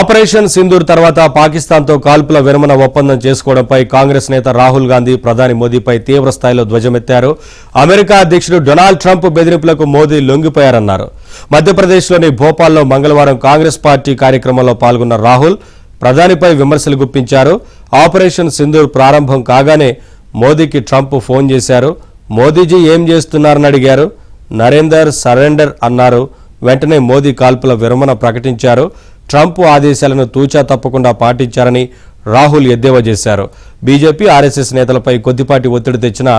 Operation Sindoor తర్వాత పాకిస్తాన్తో కాల్పుల విరమణ ఒప్పందం చేసుకోవడంపై కాంగ్రెస్ నేత రాహుల్ గాంధీ ప్రధాని మోదీపై తీవ్ర స్థాయిలో ధ్వజమెత్తారు. అమెరికా అధ్యక్షుడు డొనాల్డ్ ట్రంప్ బెదిరింపులకు మోదీ లొంగిపోయారన్నారు. మధ్యప్రదేశ్లోని భోపాల్లో మంగళవారం కాంగ్రెస్ పార్టీ కార్యక్రమంలో పాల్గొన్న రాహుల్ ప్రధానిపై విమర్శలు గుప్పించారు. ఆపరేషన్ సింధూర్ ప్రారంభం కాగానే మోదీకి ట్రంప్ ఫోన్ చేశారు. మోదీజీ ఏం చేస్తున్నారని అడిగారు. నరేందర్ సరెండర్ అన్నారు. వెంటనే మోదీ కాల్పుల విరమణ ప్రకటించారు. ట్రంప్ ఆదేశాలను తూచా తప్పకుండా పాటించారని రాహుల్ ఎద్దేవా చేశారు. బీజేపీ ఆర్ఎస్ఎస్ నేతలపై కొద్దిపాటి ఒత్తిడి తెచ్చినా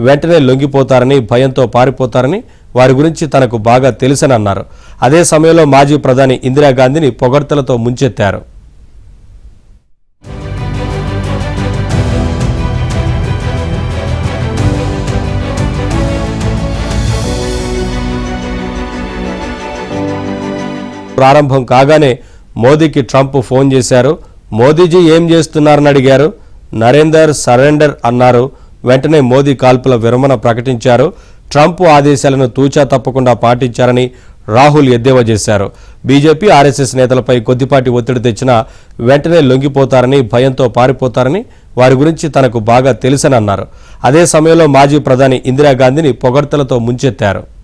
వెంటనే లొంగిపోతారని, భయంతో పారిపోతారని వారి గురించి తనకు బాగా తెలుసని అన్నారు. అదే సమయంలో మాజీ ప్రధాని ఇందిరాగాంధీని పొగడ్తలతో ముంచెత్తారు. ప్రారంభం కాగానే మోదీకి ట్రంప్ ఫోన్ చేశారు. మోదీజీ ఏం చేస్తున్నారని అడిగారు. నరేందర్ సరెండర్ అన్నారు. వెంటనే మోదీ కాల్పుల విరమణ ప్రకటించారు. ట్రంప్ ఆదేశాలను తూచా తప్పకుండా పాటించారని రాహుల్ ఎద్దేవా చేశారు. బీజేపీ ఆర్ఎస్ఎస్ నేతలపై కొద్దిపాటి ఒత్తిడి తెచ్చినా వెంటనే లొంగిపోతారని, భయంతో పారిపోతారని వారి గురించి తనకు బాగా తెలుసని అన్నారు. అదే సమయంలో మాజీ ప్రధాని ఇందిరాగాంధీని పొగడ్తలతో ముంచెత్తారు.